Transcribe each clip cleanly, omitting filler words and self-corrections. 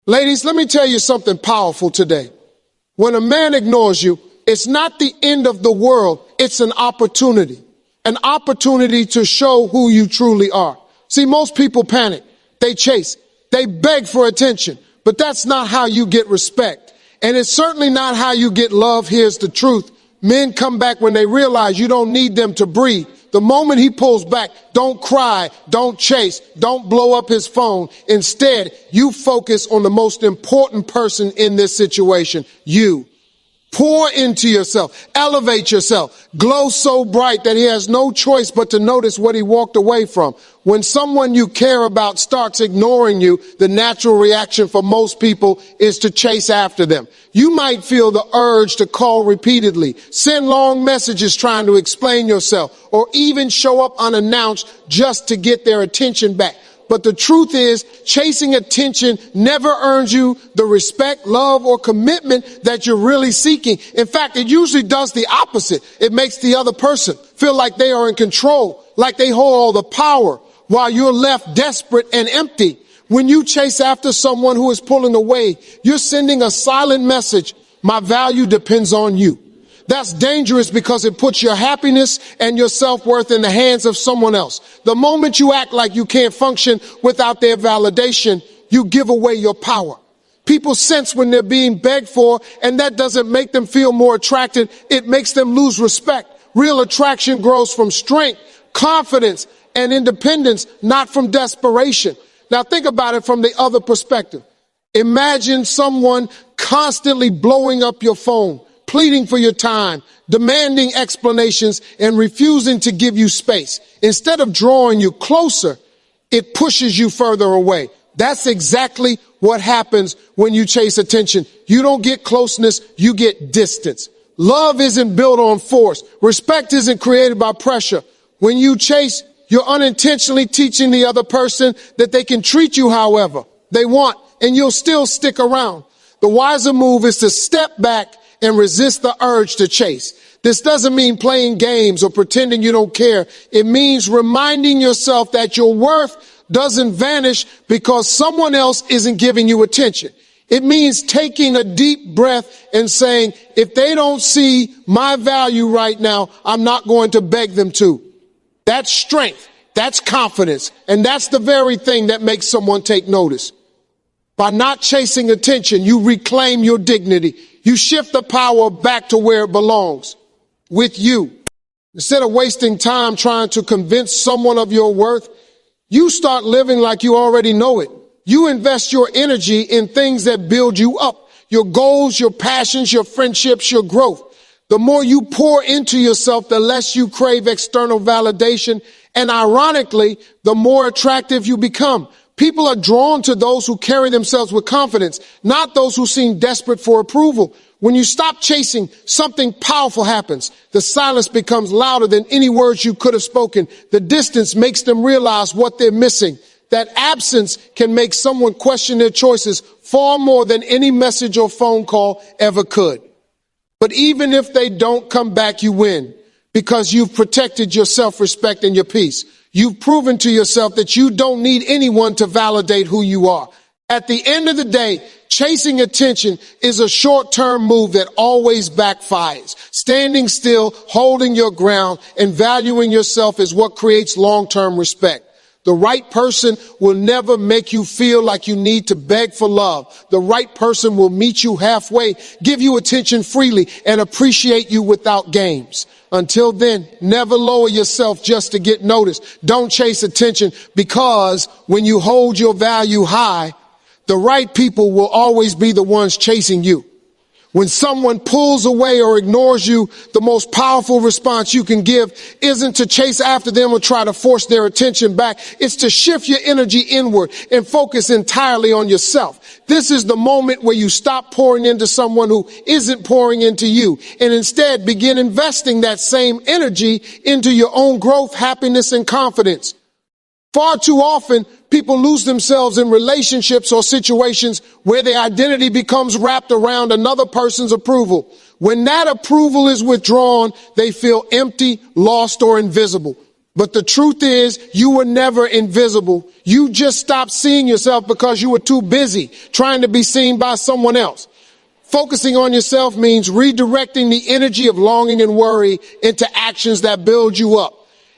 Ladies, let me tell you something powerful today. When a man ignores you, it's not the end of the world. It's an opportunity to show who you truly are. See, most people panic. They chase. They beg for attention. But that's not how you get respect. And it's certainly not how you get love. Here's the truth. Men come back when they realize you don't need them to breathe. The moment he pulls back, don't cry, don't chase, don't blow up his phone. Instead, you focus on the most important person in this situation, you. Pour into yourself, elevate yourself, glow so bright that he has no choice but to notice what he walked away from. When someone you care about starts ignoring you, the natural reaction for most people is to chase after them. You might feel the urge to call repeatedly, send long messages trying to explain yourself, or even show up unannounced just to get their attention back. But the truth is, chasing attention never earns you the respect, love, or commitment that you're really seeking. In fact, it usually does the opposite. It makes the other person feel like they are in control, like they hold all the power, while you're left desperate and empty. When you chase after someone who is pulling away, you're sending a silent message. My value depends on you. That's dangerous because it puts your happiness and your self-worth in the hands of someone else. The moment you act like you can't function without their validation, you give away your power. People sense when they're being begged for, and that doesn't make them feel more attracted. It makes them lose respect. Real attraction grows from strength, confidence, and independence, not from desperation. Now think about it from the other perspective. Imagine someone constantly blowing up your phone, pleading for your time, demanding explanations, and refusing to give you space. Instead of drawing you closer, it pushes you further away. That's exactly what happens when you chase attention. You don't get closeness, you get distance. Love isn't built on force. Respect isn't created by pressure. When you chase, you're unintentionally teaching the other person that they can treat you however they want, and you'll still stick around. The wiser move is to step back and resist the urge to chase. This doesn't mean playing games or pretending you don't care. It means reminding yourself that your worth doesn't vanish because someone else isn't giving you attention. It means taking a deep breath and saying, if they don't see my value right now, I'm not going to beg them to. That's strength. That's confidence. And that's the very thing that makes someone take notice. By not chasing attention, you reclaim your dignity. You shift the power back to where it belongs, with you. Instead of wasting time trying to convince someone of your worth, you start living like you already know it. You invest your energy in things that build you up, your goals, your passions, your friendships, your growth. The more you pour into yourself, the less you crave external validation. And ironically, the more attractive you become. People are drawn to those who carry themselves with confidence, not those who seem desperate for approval. When you stop chasing, something powerful happens. The silence becomes louder than any words you could have spoken. The distance makes them realize what they're missing. That absence can make someone question their choices far more than any message or phone call ever could. But even if they don't come back, you win because you've protected your self-respect and your peace. You've proven to yourself that you don't need anyone to validate who you are. At the end of the day, chasing attention is a short-term move that always backfires. Standing still, holding your ground, and valuing yourself is what creates long-term respect. The right person will never make you feel like you need to beg for love. The right person will meet you halfway, give you attention freely, and appreciate you without games. Until then, never lower yourself just to get noticed. Don't chase attention because when you hold your value high, the right people will always be the ones chasing you. When someone pulls away or ignores you, the most powerful response you can give isn't to chase after them or try to force their attention back. It's to shift your energy inward and focus entirely on yourself. This is the moment where you stop pouring into someone who isn't pouring into you and instead begin investing that same energy into your own growth, happiness, and confidence. Far too often, people lose themselves in relationships or situations where their identity becomes wrapped around another person's approval. When that approval is withdrawn, they feel empty, lost, or invisible. But the truth is, you were never invisible. You just stopped seeing yourself because you were too busy trying to be seen by someone else. Focusing on yourself means redirecting the energy of longing and worry into actions that build you up.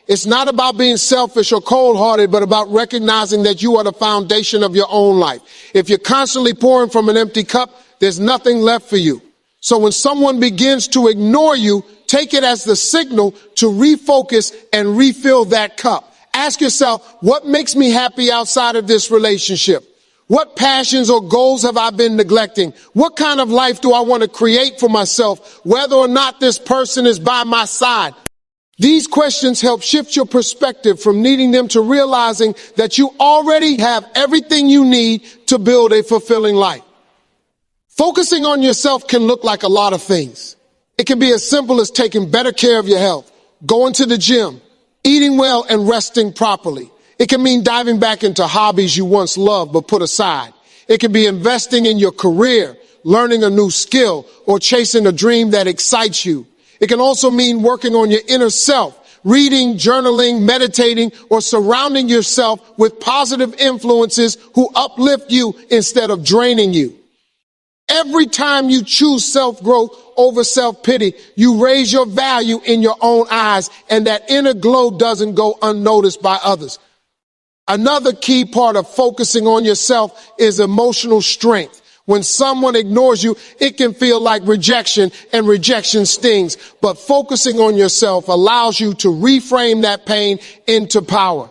It's not about being selfish or cold-hearted, but about recognizing that you are the foundation of your own life. If you're constantly pouring from an empty cup, there's nothing left for you. So when someone begins to ignore you, take it as the signal to refocus and refill that cup. Ask yourself, what makes me happy outside of this relationship? What passions or goals have I been neglecting? What kind of life do I want to create for myself, whether or not this person is by my side? These questions help shift your perspective from needing them to realizing that you already have everything you need to build a fulfilling life. Focusing on yourself can look like a lot of things. It can be as simple as taking better care of your health, going to the gym, eating well, and resting properly. It can mean diving back into hobbies you once loved but put aside. It can be investing in your career, learning a new skill, or chasing a dream that excites you. It can also mean working on your inner self, reading, journaling, meditating, or surrounding yourself with positive influences who uplift you instead of draining you. Every time you choose self-growth over self-pity, you raise your value in your own eyes, and that inner glow doesn't go unnoticed by others. Another key part of focusing on yourself is emotional strength. When someone ignores you, it can feel like rejection, and rejection stings. But focusing on yourself allows you to reframe that pain into power.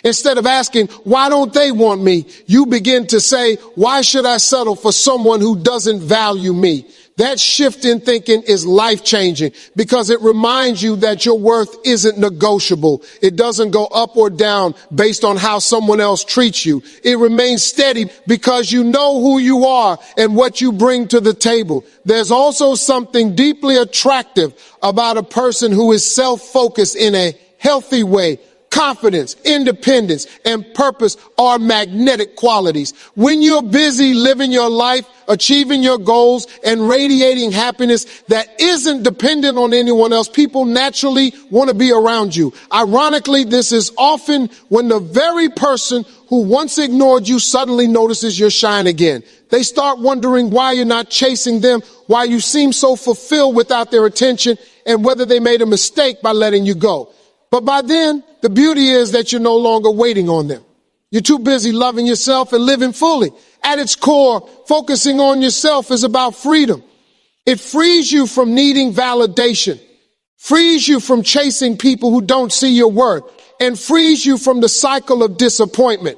Instead of asking, why don't they want me? You begin to say, why should I settle for someone who doesn't value me? That shift in thinking is life-changing because it reminds you that your worth isn't negotiable. It doesn't go up or down based on how someone else treats you. It remains steady because you know who you are and what you bring to the table. There's also something deeply attractive about a person who is self-focused in a healthy way. Confidence, independence, and purpose are magnetic qualities. When you're busy living your life, achieving your goals, and radiating happiness that isn't dependent on anyone else, people naturally want to be around you. Ironically, this is often when the very person who once ignored you suddenly notices your shine again. They start wondering why you're not chasing them, why you seem so fulfilled without their attention, and whether they made a mistake by letting you go. But by then, the beauty is that you're no longer waiting on them. You're too busy loving yourself and living fully. At its core, focusing on yourself is about freedom. It frees you from needing validation, frees you from chasing people who don't see your worth, and frees you from the cycle of disappointment.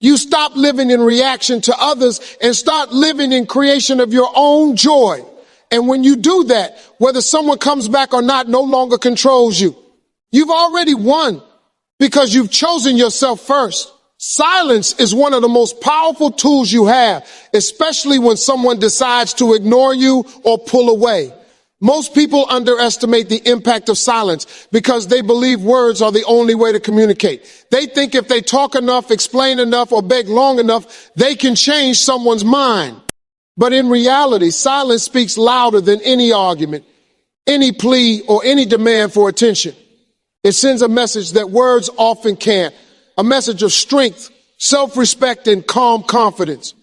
You stop living in reaction to others and start living in creation of your own joy. And when you do that, whether someone comes back or not no longer controls you. You've already won because you've chosen yourself first. Silence is one of the most powerful tools you have, especially when someone decides to ignore you or pull away. Most people underestimate the impact of silence because they believe words are the only way to communicate. They think if they talk enough, explain enough, or beg long enough, they can change someone's mind. But in reality, silence speaks louder than any argument, any plea, or any demand for attention. It sends a message that words often can't, a message of strength, self-respect, and calm confidence.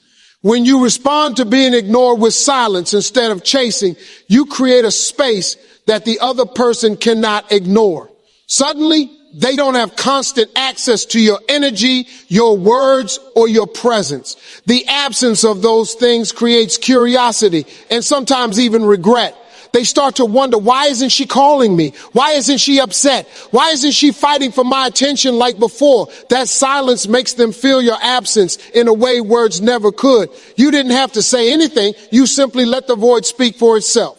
When you respond to being ignored with silence instead of chasing, you create a space that the other person cannot ignore. Suddenly, they don't have constant access to your energy, your words, or your presence. The absence of those things creates curiosity and sometimes even regret. They start to wonder, why isn't she calling me? Why isn't she upset? Why isn't she fighting for my attention like before? That silence makes them feel your absence in a way words never could. You didn't have to say anything. You simply let the void speak for itself.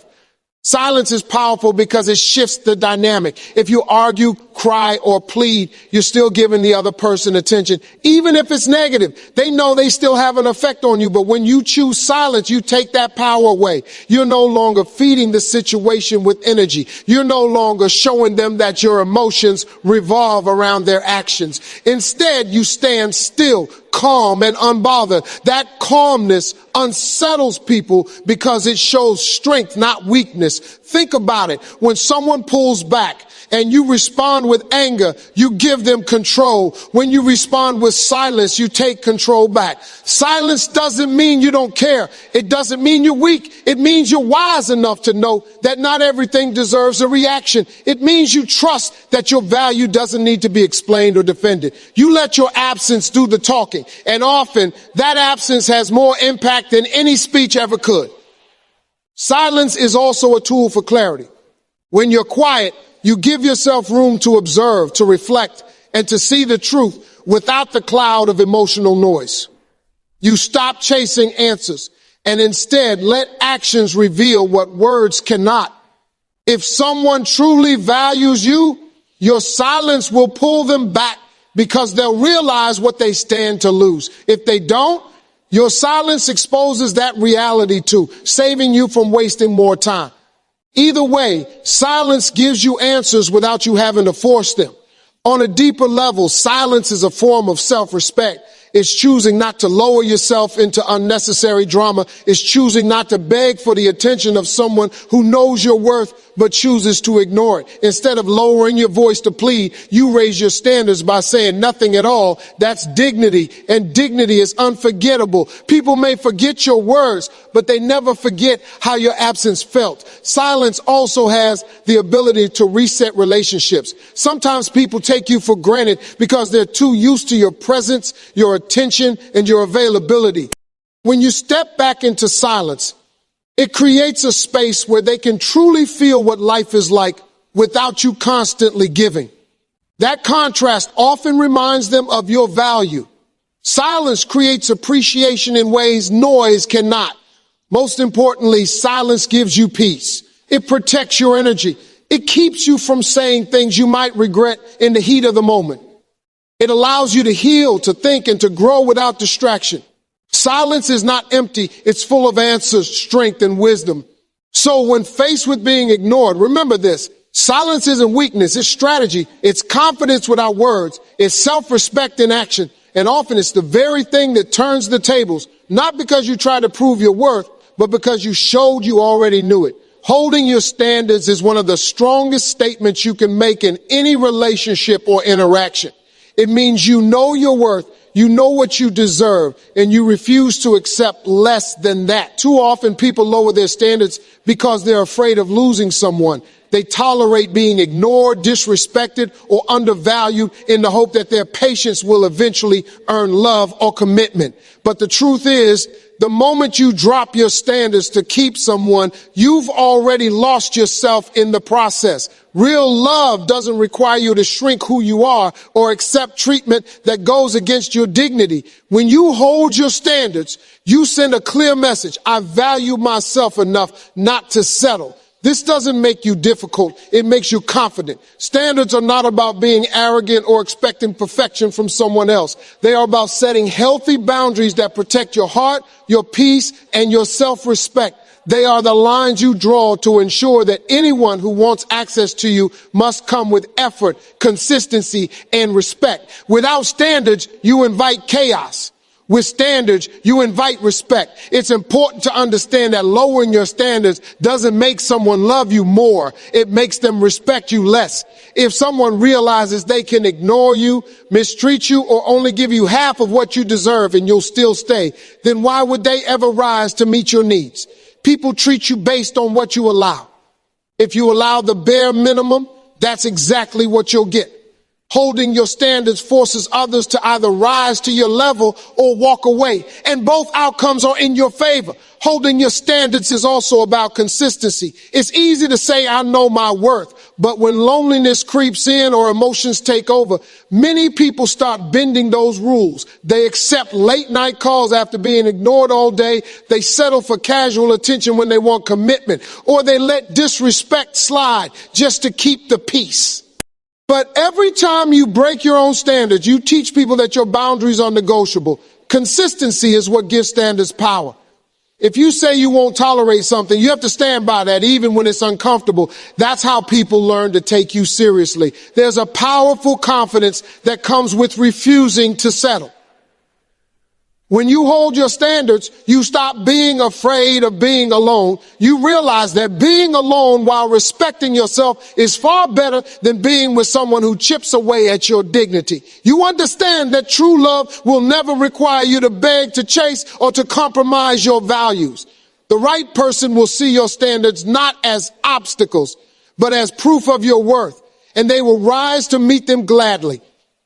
Silence is powerful because it shifts the dynamic. If you argue, cry, or plead, you're still giving the other person attention. Even if it's negative, they know they still have an effect on you. But when you choose silence, you take that power away. You're no longer feeding the situation with energy. You're no longer showing them that your emotions revolve around their actions. Instead, you stand still, calm and unbothered. That calmness unsettles people because it shows strength, not weakness. Think about it. When someone pulls back, and you respond with anger, you give them control. When you respond with silence, you take control back. Silence doesn't mean you don't care. It doesn't mean you're weak. It means you're wise enough to know that not everything deserves a reaction. It means you trust that your value doesn't need to be explained or defended. You let your absence do the talking, and often that absence has more impact than any speech ever could. Silence is also a tool for clarity. When you're quiet, you give yourself room to observe, to reflect, and to see the truth without the cloud of emotional noise. You stop chasing answers and instead let actions reveal what words cannot. If someone truly values you, your silence will pull them back because they'll realize what they stand to lose. If they don't, your silence exposes that reality too, saving you from wasting more time. Either way, silence gives you answers without you having to force them. On a deeper level, silence is a form of self-respect. It's choosing not to lower yourself into unnecessary drama. It's choosing not to beg for the attention of someone who knows your worth but chooses to ignore it. Instead of lowering your voice to plead, you raise your standards by saying nothing at all. That's dignity, and dignity is unforgettable. People may forget your words, but they never forget how your absence felt. Silence also has the ability to reset relationships. Sometimes people take you for granted because they're too used to your presence, your attention, and your availability. When you step back into silence, it creates a space where they can truly feel what life is like without you constantly giving. That contrast often reminds them of your value. Silence creates appreciation in ways noise cannot. Most importantly, silence gives you peace. It protects your energy. It keeps you from saying things you might regret in the heat of the moment. It allows you to heal, to think, and to grow without distraction. Silence is not empty. It's full of answers, strength, and wisdom. So when faced with being ignored, remember this. Silence isn't weakness. It's strategy. It's confidence without words. It's self-respect in action. And often it's the very thing that turns the tables, not because you try to prove your worth, but because you showed you already knew it. Holding your standards is one of the strongest statements you can make in any relationship or interaction. It means you know your worth, you know what you deserve, and you refuse to accept less than that. Too often people lower their standards because they're afraid of losing someone. They tolerate being ignored, disrespected, or undervalued in the hope that their patience will eventually earn love or commitment. But the truth is, the moment you drop your standards to keep someone, you've already lost yourself in the process. Real love doesn't require you to shrink who you are or accept treatment that goes against your dignity. When you hold your standards, you send a clear message. I value myself enough not to settle. This doesn't make you difficult. It makes you confident. Standards are not about being arrogant or expecting perfection from someone else. They are about setting healthy boundaries that protect your heart, your peace, and your self-respect. They are the lines you draw to ensure that anyone who wants access to you must come with effort, consistency, and respect. Without standards, you invite chaos. With standards, you invite respect. It's important to understand that lowering your standards doesn't make someone love you more. It makes them respect you less. If someone realizes they can ignore you, mistreat you, or only give you half of what you deserve and you'll still stay, then why would they ever rise to meet your needs? People treat you based on what you allow. If you allow the bare minimum, that's exactly what you'll get. Holding your standards forces others to either rise to your level or walk away. And both outcomes are in your favor. Holding your standards is also about consistency. It's easy to say, I know my worth. But when loneliness creeps in or emotions take over, many people start bending those rules. They accept late night calls after being ignored all day. They settle for casual attention when they want commitment. Or they let disrespect slide just to keep the peace. But every time you break your own standards, you teach people that your boundaries are negotiable. Consistency is what gives standards power. If you say you won't tolerate something, you have to stand by that even when it's uncomfortable. That's how people learn to take you seriously. There's a powerful confidence that comes with refusing to settle. When you hold your standards, you stop being afraid of being alone. You realize that being alone while respecting yourself is far better than being with someone who chips away at your dignity. You understand that true love will never require you to beg, to chase, or to compromise your values. The right person will see your standards not as obstacles, but as proof of your worth, and they will rise to meet them gladly.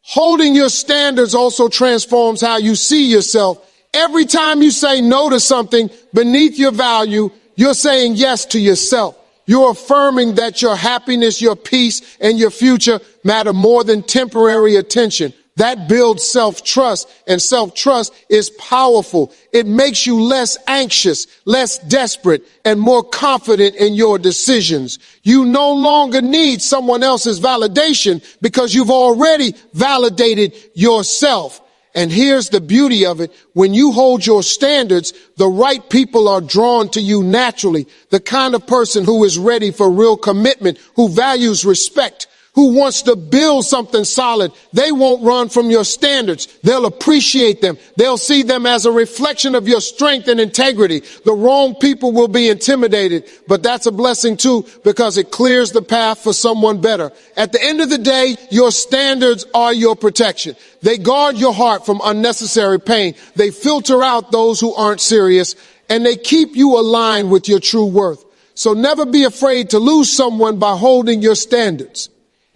Holding your standards also transforms how you see yourself. Every time you say no to something beneath your value, you're saying yes to yourself. You're affirming that your happiness, your peace, and your future matter more than temporary attention. That builds self-trust, and self-trust is powerful. It makes you less anxious, less desperate, and more confident in your decisions. You no longer need someone else's validation because you've already validated yourself. And here's the beauty of it. When you hold your standards, the right people are drawn to you naturally. The kind of person who is ready for real commitment, who values respect, who wants to build something solid. They won't run from your standards. They'll appreciate them. They'll see them as a reflection of your strength and integrity. The wrong people will be intimidated, but that's a blessing too, because it clears the path for someone better. At the end of the day, your standards are your protection. They guard your heart from unnecessary pain. They filter out those who aren't serious, and they keep you aligned with your true worth. So never be afraid to lose someone by holding your standards.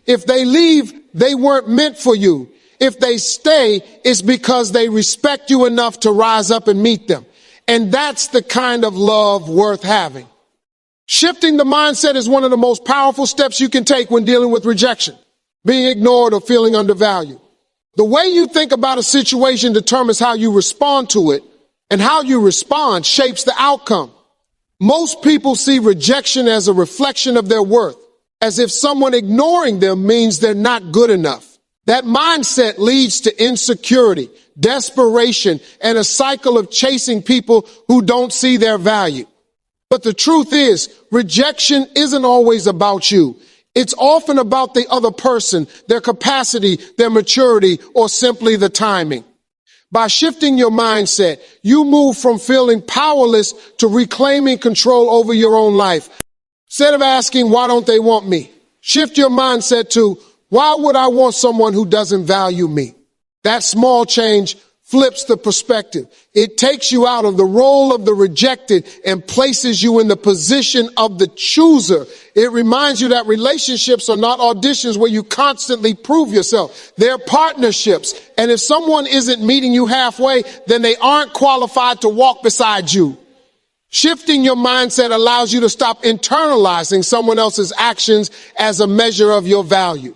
If they leave, they weren't meant for you. If they stay, it's because they respect you enough to rise up and meet them. And that's the kind of love worth having. Shifting the mindset is one of the most powerful steps you can take when dealing with rejection, being ignored, or feeling undervalued. The way you think about a situation determines how you respond to it, and how you respond shapes the outcome. Most people see rejection as a reflection of their worth, as if someone ignoring them means they're not good enough. That mindset leads to insecurity, desperation, and a cycle of chasing people who don't see their value. But the truth is, rejection isn't always about you. It's often about the other person, their capacity, their maturity, or simply the timing. By shifting your mindset, you move from feeling powerless to reclaiming control over your own life. Instead of asking, why don't they want me? Shift your mindset to, why would I want someone who doesn't value me? That small change flips the perspective. It takes you out of the role of the rejected and places you in the position of the chooser. It reminds you that relationships are not auditions where you constantly prove yourself. They're partnerships. And if someone isn't meeting you halfway, then they aren't qualified to walk beside you. Shifting your mindset allows you to stop internalizing someone else's actions as a measure of your value.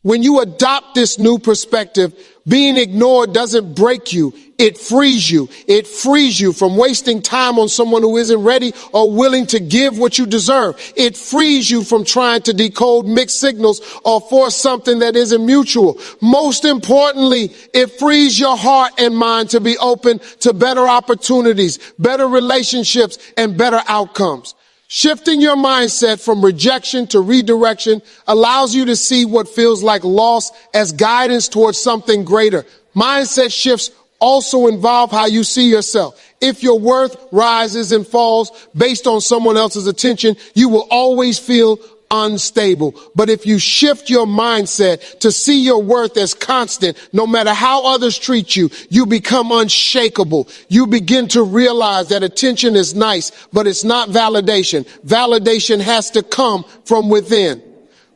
When you adopt this new perspective, being ignored doesn't break you. It frees you. It frees you from wasting time on someone who isn't ready or willing to give what you deserve. It frees you from trying to decode mixed signals or force something that isn't mutual. Most importantly, it frees your heart and mind to be open to better opportunities, better relationships, and better outcomes. Shifting your mindset from rejection to redirection allows you to see what feels like loss as guidance towards something greater. Mindset shifts also involve how you see yourself. If your worth rises and falls based on someone else's attention, you will always feel unstable. But if you shift your mindset to see your worth as constant, no matter how others treat you, you become unshakable. You begin to realize that attention is nice, but it's not validation. Validation has to come from within.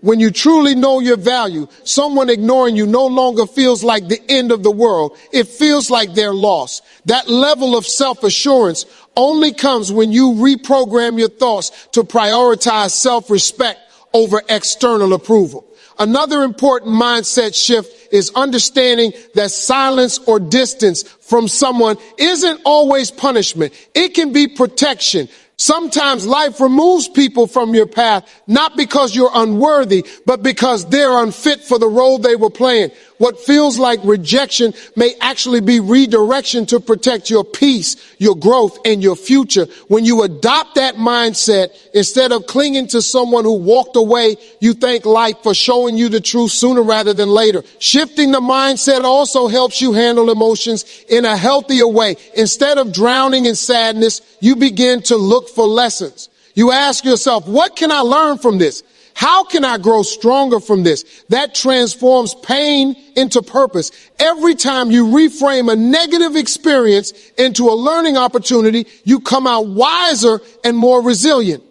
When you truly know your value, someone ignoring you no longer feels like the end of the world. It feels like they're lost. That level of self-assurance only comes when you reprogram your thoughts to prioritize self-respect over external approval. Another important mindset shift is understanding that silence or distance from someone isn't always punishment. It can be protection. Sometimes life removes people from your path, not because you're unworthy, but because they're unfit for the role they were playing. what feels like rejection may actually be redirection to protect your peace, your growth, and your future. When you adopt that mindset, instead of clinging to someone who walked away, you thank life for showing you the truth sooner rather than later. Shifting the mindset also helps you handle emotions in a healthier way. Instead of drowning in sadness, you begin to look for lessons. You ask yourself, what can I learn from this? How can I grow stronger from this? That transforms pain into purpose. Every time you reframe a negative experience into a learning opportunity, you come out wiser and more resilient.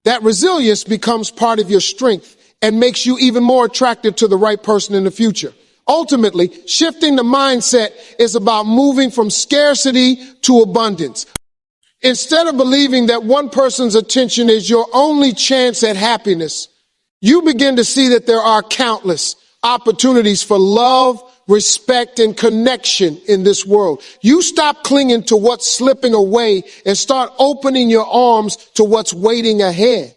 That resilience becomes part of your strength and makes you even more attractive to the right person in the future. Ultimately, shifting the mindset is about moving from scarcity to abundance. Instead of believing that one person's attention is your only chance at happiness, you begin to see that there are countless opportunities for love, respect, and connection in this world. You stop clinging to what's slipping away and start opening your arms to what's waiting ahead.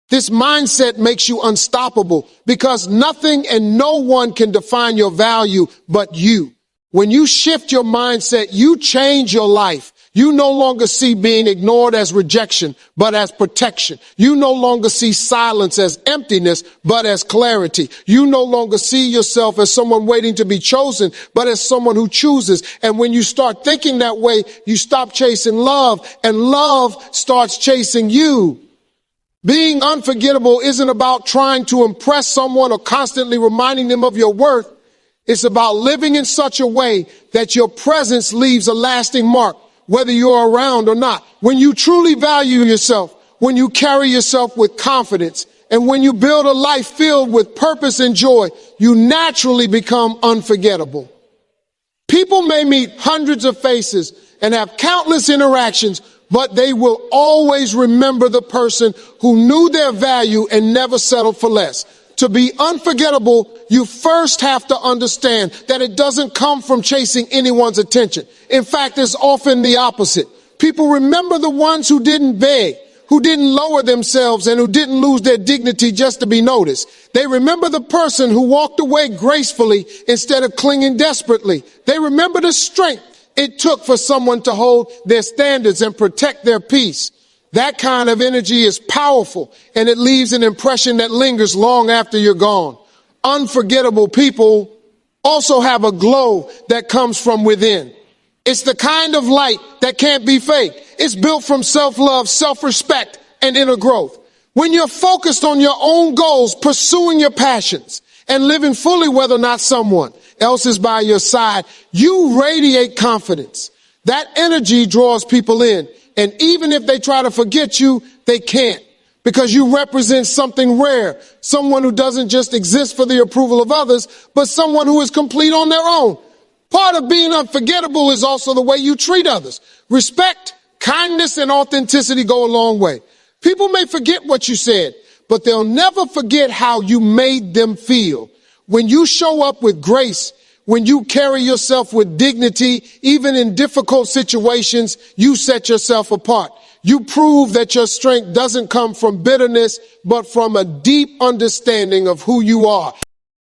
This mindset makes you unstoppable because nothing and no one can define your value but you. When you shift your mindset, you change your life. You no longer see being ignored as rejection, but as protection. You no longer see silence as emptiness, but as clarity. You no longer see yourself as someone waiting to be chosen, but as someone who chooses. And when you start thinking that way, you stop chasing love, and love starts chasing you. Being unforgettable isn't about trying to impress someone or constantly reminding them of your worth. It's about living in such a way that your presence leaves a lasting mark, whether you're around or not. When you truly value yourself, when you carry yourself with confidence, and when you build a life filled with purpose and joy, you naturally become unforgettable. People may meet hundreds of faces and have countless interactions, but they will always remember the person who knew their value and never settled for less. To be unforgettable, you first have to understand that it doesn't come from chasing anyone's attention. In fact, it's often the opposite. People remember the ones who didn't beg, who didn't lower themselves, and who didn't lose their dignity just to be noticed. They remember the person who walked away gracefully instead of clinging desperately. They remember the strength it took for someone to hold their standards and protect their peace. That kind of energy is powerful, and it leaves an impression that lingers long after you're gone. Unforgettable people also have a glow that comes from within. It's the kind of light that can't be faked. It's built from self-love, self-respect, and inner growth. When you're focused on your own goals, pursuing your passions, and living fully whether or not someone else is by your side, you radiate confidence. That energy draws people in. And even if they try to forget you, they can't, because you represent something rare, someone who doesn't just exist for the approval of others, but someone who is complete on their own. Part of being unforgettable is also the way you treat others. Respect, kindness, and authenticity go a long way. People may forget what you said, but they'll never forget how you made them feel. When you show up with grace, when you carry yourself with dignity, even in difficult situations, you set yourself apart. You prove that your strength doesn't come from bitterness, but from a deep understanding of who you are.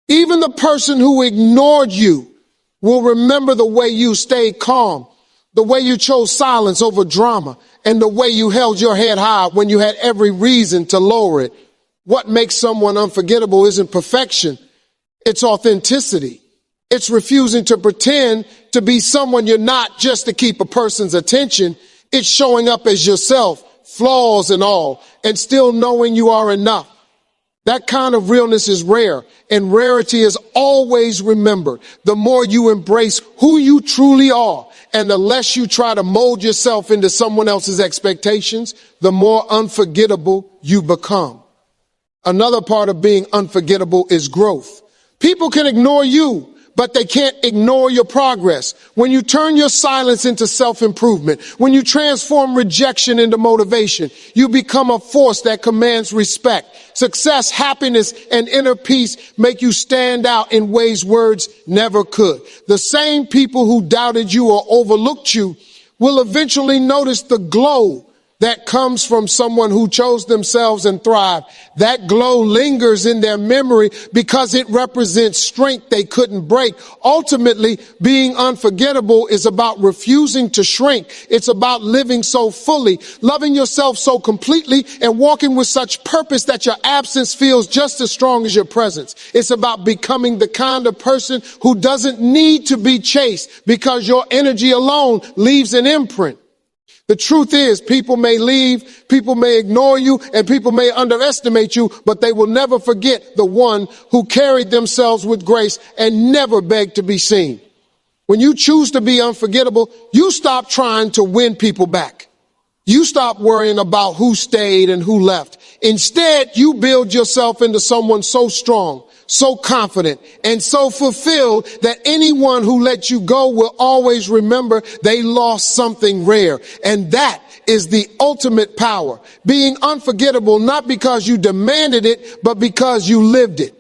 Even the person who ignored you will remember the way you stayed calm, the way you chose silence over drama, and the way you held your head high when you had every reason to lower it. What makes someone unforgettable isn't perfection, it's authenticity. It's refusing to pretend to be someone you're not just to keep a person's attention. It's showing up as yourself, flaws and all, and still knowing you are enough. That kind of realness is rare, and rarity is always remembered. The more you embrace who you truly are, and the less you try to mold yourself into someone else's expectations, the more unforgettable you become. Another part of being unforgettable is growth. People can ignore you, but they can't ignore your progress. When you turn your silence into self-improvement, when you transform rejection into motivation, you become a force that commands respect. Success, happiness, and inner peace make you stand out in ways words never could. The same people who doubted you or overlooked you will eventually notice the glow that comes from someone who chose themselves and thrived. That glow lingers in their memory because it represents strength they couldn't break. Ultimately, being unforgettable is about refusing to shrink. It's about living so fully, loving yourself so completely, and walking with such purpose that your absence feels just as strong as your presence. It's about becoming the kind of person who doesn't need to be chased because your energy alone leaves an imprint. The truth is, people may leave, people may ignore you, and people may underestimate you, but they will never forget the one who carried themselves with grace and never begged to be seen. When you choose to be unforgettable, you stop trying to win people back. You stop worrying about who stayed and who left. Instead, you build yourself into someone so strong, so confident, and so fulfilled that anyone who lets you go will always remember they lost something rare. And that is the ultimate power. Being unforgettable, not because you demanded it, but because you lived it.